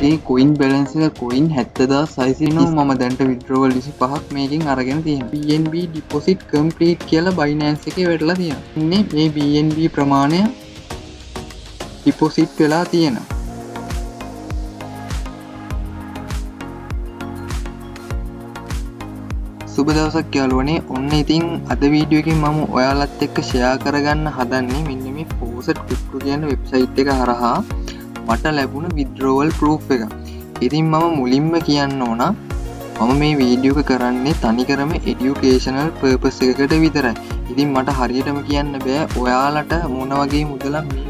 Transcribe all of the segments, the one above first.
මගේ coin balance එක coin 70600 මම දැන්ට විත්ඩ්‍රෝවල් 25ක් මේකින් අරගෙන තියෙනවා. BNB ඩිපොසිට් කම්ප්ලීට් කියලා බයිනෑන්ස් එකේ වැටලා තියෙනවා. ඉන්නේ මේ BNB ප්‍රමාණය ඩිපොසිට් වෙලා තියෙනවා. සුබ දවසක් යාළුවනේ. ඔන්න ඉතින් අද වීඩියෝ එකෙන් මම ඔයාලත් එක්ක ෂෙයා කරගන්න හදන්නේ මෙන්න මේ Faucet Crypto කියන වෙබ්සයිට් එක හරහා මට ලැබුණ withdrawal proof එක. ඉතින් මම මුලින්ම කියන්න ඕන මම මේ වීඩියෝ එක කරන්නේ තනිකරම educational purpose එකකට විතරයි. ඉතින් මට හරියටම කියන්න බෑ ඔයාලට මොන වගේ මුදලක් මේ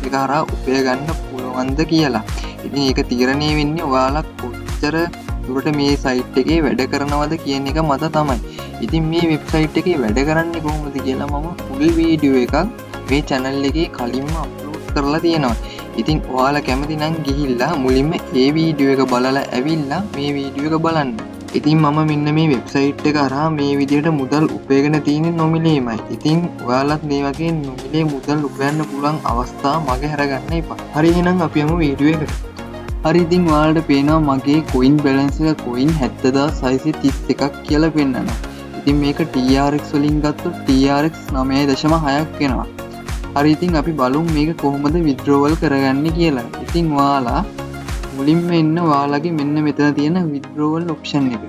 එක හරහා උපය ගන්න පුළුවන්ද කියලා. ඉතින් ඒක තීරණය වෙන්නේ ඔයාලා කොච්චර දුරට මේ සයිට් එකේ වැඩ කරනවද කියන එක මත තමයි. ඉතින් මේ වෙබ්සයිට් එකේ වැඩ කරන්නේ කොහොමද කියලා මම full වීඩියෝ එකක් මේ channel එකේ කලින්ම අප්ලෝඩ් කරලා තියෙනවා. ඉතින් ඔයාලා කැමති නම් ගිහිල්ලා මුලින්ම ඒ වීඩියෝ එක බලලා ඇවිල්ලා මේ වීඩියෝ එක බලන්න. ඉතින් මම මෙන්න මේ වෙබ්සයිට් එක හරහා මේ විදිහට මුදල් උපයගෙන තියෙන්නේ නොමිලේමයි. ඉතින් ඔයාලත් මේ වගේ නොමිලේ මුදල් උපයන්න පුළුවන් අවස්ථා මගේ හැරගන්න එපා. හරි එහෙනම් අපි යමු වීඩියෝ එකට. හරි ඉතින් ඔයාලට පේනවා මගේ කොයින් බැලන්ස් එක කොයින් 70631ක් කියලා පෙන්නනවා. ඉතින් මේක TRX වලින් ගත්තොත් TRX 9.6ක් වෙනවා. හරි ඉතින් අපි බලමු මේක කොහොමද withdrawal කරගන්නේ කියලා. ඉතින් ඔයාලා මුලින්ම එන්න ඔයාලගේ මෙන්න මෙතන තියෙන withdrawal option එක.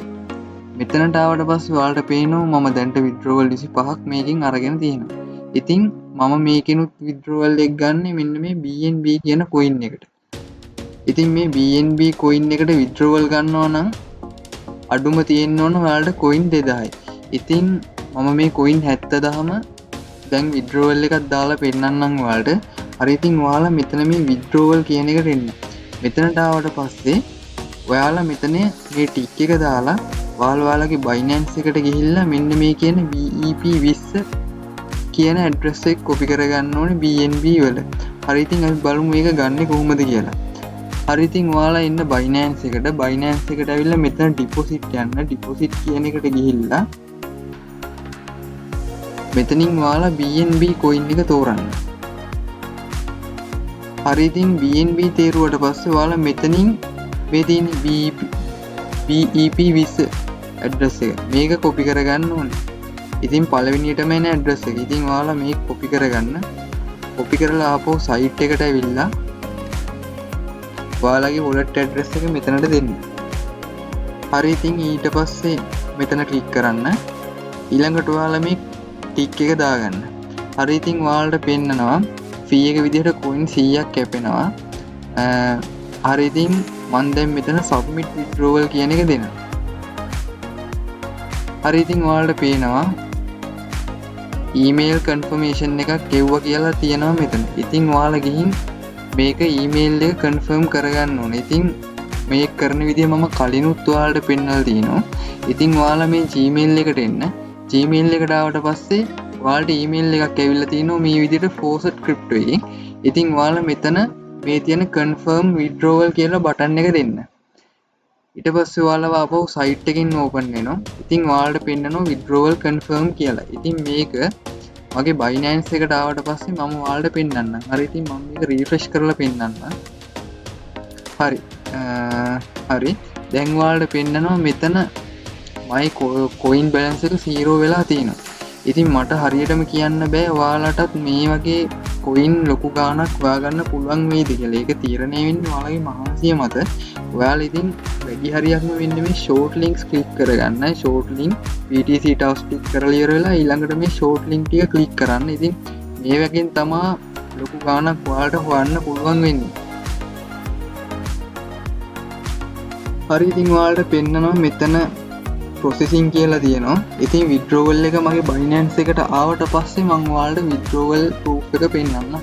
මෙතනට ආවට පස්සේ ඔයාලට පේනවා මම දැන්ට withdrawal 25ක් මේකෙන් අරගෙන තියෙනවා. ඉතින් මම මේකෙනුත් withdrawal එක ගන්න මෙන්න මේ BNB කියන coin එකට. ඉතින් මේ BNB coin එකට withdrawal ගන්නවා නම් අඩුම තියෙන්න ඕන ඔයාලට coin 2000යි. ඉතින් මම මේ coin 70000ම දැන් withdrawal එකක් දාලා පෙන්නන්නම් ඔයාලට. හරි ඉතින් ඔයාලා මෙතන මේ withdrawal කියන එකට එන්න. මෙතනට ආවට පස්සේ ඔයාලා මෙතන මේ ටික් එක දාලා ඔයාලගේ Binance එකට ගිහිල්ලා මෙන්න මේ කියන BEP20 කියන ඇඩ්‍රස් එක කොපි කරගන්න ඕනේ BNB වල. හරි ඉතින් අපි බලමු මේක ගන්න කොහොමද කියලා. හරි ඉතින් ඔයාලා ඉන්න Binance එකට ඇවිල්ලා මෙතන deposit යන්න. deposit කියන එකට ගිහිල්ලා මෙතනින් ඔයාලා BNB coin එක තෝරන්න. හරි ඉතින් BNB තේරුවට පස්සේ ඔයාලා මෙතනින් මේ තියෙන BEP20 ඇඩ්‍රස් එක මේක කොපි කරගන්න ඕනේ. ඉතින් පළවෙනියටම එන ඇඩ්‍රස් එක. ඉතින් ඔයාලා මේක කොපි කරගන්න. කොපි කරලා ආපහු සයිට් එකට ඇවිල්ලා ඔයාලගේ wallet address එක මෙතනට දෙන්න. හරි ඉතින් ඊට පස්සේ මෙතන ක්ලික් කරන්න. ඊළඟට ඔයාලා මේ ටික් එක දාගන්න. හරි ඉතින් ඔයාලට පෙන්නනවා fee එක විදිහට coin 100ක් කැපෙනවා. හරි ඉතින් මම දැන් මෙතන submit withdrawal කියන එක දෙනවා. හරි ඉතින් ඔයාලට පේනවා email confirmation එකක් ගෙව්වා කියලා තියෙනවා මෙතන. ඉතින් ඔයාලා ගිහින් මේක ඊමේල් එක කන්ෆර්ම් කරගන්න ඕනේ. ඉතින් මේක කරන විදිය මම කලිනුත් ඔයාලට පෙන්නලා තියෙනවා. ඉතින් ඔයාලා මේ Gmail එකට එන්න. Gmail එකට ආවට පස්සේ ඔයාලට ඊමේල් එකක් ඇවිල්ලා තියෙනවා මේ විදිහට Faucet Crypto එකෙන්. ඉතින් ඔයාලා මෙතන මේ තියෙන confirm withdrawal කියලා බටන් එක දෙන්න. ඊට පස්සේ ඔයාලා ආපහු site එකකින් open වෙනවා. ඉතින් ඔයාලට පෙන්නනවා withdrawal confirm කියලා. ඉතින් මේක මගේ Binance එකට ආවට පස්සේ මම ඔයාලට පෙන්නන්නම්. හරි ඉතින් මම මේක refresh කරලා පෙන්නන්නම්. හරි. හරි. දැන් ඔයාලට පෙන්නනවා මෙතන my coin balance එක 0 වෙලා තියෙනවා. ඉතින් මට හරියටම කියන්න බෑ ඔයාලටත් මේ වගේ coin ලොකු ගාණක් හොයාගන්න පුළුවන් වේද කියලා. ඒක තීරණය වෙන්නේ ඔයාලගේ මහන්සිය මත. ඔයාලා ඉතින් වැඩි හරියක්ම වෙන්නේ මේ short links click කරගන්න. short link BTC Taos click කරලා ඉවර වෙලා ඊළඟට මේ short link ටික click කරන්න. ඉතින් මේ වගේන් තමයි ලොකු ගාණක් ඔයාලට හොයන්න පුළුවන් වෙන්නේ. හරි ඉතින් ඔයාලට පෙන්නනවා මෙතන processing කියලා තියෙනවා. ඉතින් withdrawal එක මගේ Binance එකට ආවට පස්සේ මම ඔයාලට withdrawal proof එක පෙන්නන්නම්.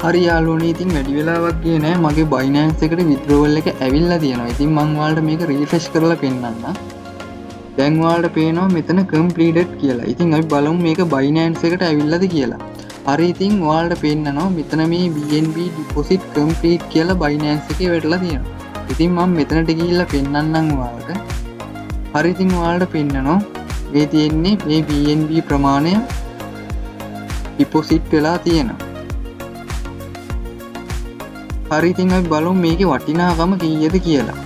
හරි යාළුවනේ ඉතින් වැඩි වෙලාවක් ගියේ නෑ මගේ Binance එකට withdrawal එක ඇවිල්ලා තියෙනවා. ඉතින් මම ඔයාලට මේක refresh කරලා පෙන්නන්නම්. දැන් ඔයාලට පේනවා මෙතන completed කියලා. ඉතින් අපි බලමු මේක Binance එකට ඇවිල්ලාද කියලා. හරි ඉතින් ඔයාලට පෙන්නනවා මෙතන මේ BNB deposit complete කියලා Binance එකේ වැටලා තියෙනවා. ඉතින් මම මෙතනට ගිහිල්ලා පෙන්නන්නම් ඔයාලට. හරි ඉතින් ඔයාලට පෙන්නනවා මේ තියෙන්නේ මේ BNB ප්‍රමාණය ඩිපොසිට් වෙලා තියෙනවා. හරි ඉතින් අපි බලමු මේකේ වටිනාකම කීයද කියලා.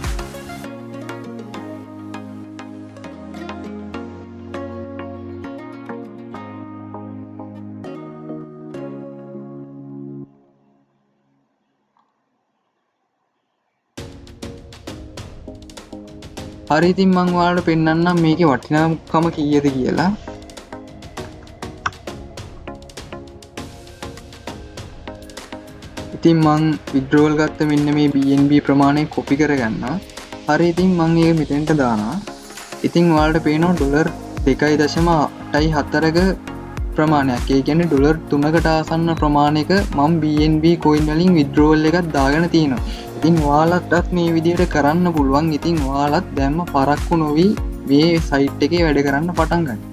හරි ඉතින් මම ඔයාලට පෙන්නන්නම් මේකේ වටිනාකම කීයද කියලා. ඉතින් මං විඩ්‍රෝවල් ගත්ත මෙන්න මේ BNB ප්‍රමාණය කොපි කරගන්නවා. හරි ඉතින් මං ඒක මෙතෙන්ට දානවා. ඉතින් ඔයාලට පේනවා ඩොලර් 2.84ක ප්‍රමාණයක්. ඒ කියන්නේ ඩොලර් 3කට ආසන්න ප්‍රමාණයක මම BNB coin වලින් විඩ්‍රෝවල් එකක් දාගෙන තියෙනවා. ඉතින් ඔයාලටත් මේ විදිහට කරන්න පුළුවන්. ඉතින් ඔයාලත් දැම්ම පරක්කු නොවි මේ සයිට් එකේ වැඩ කරන්න පටන් ගන්න.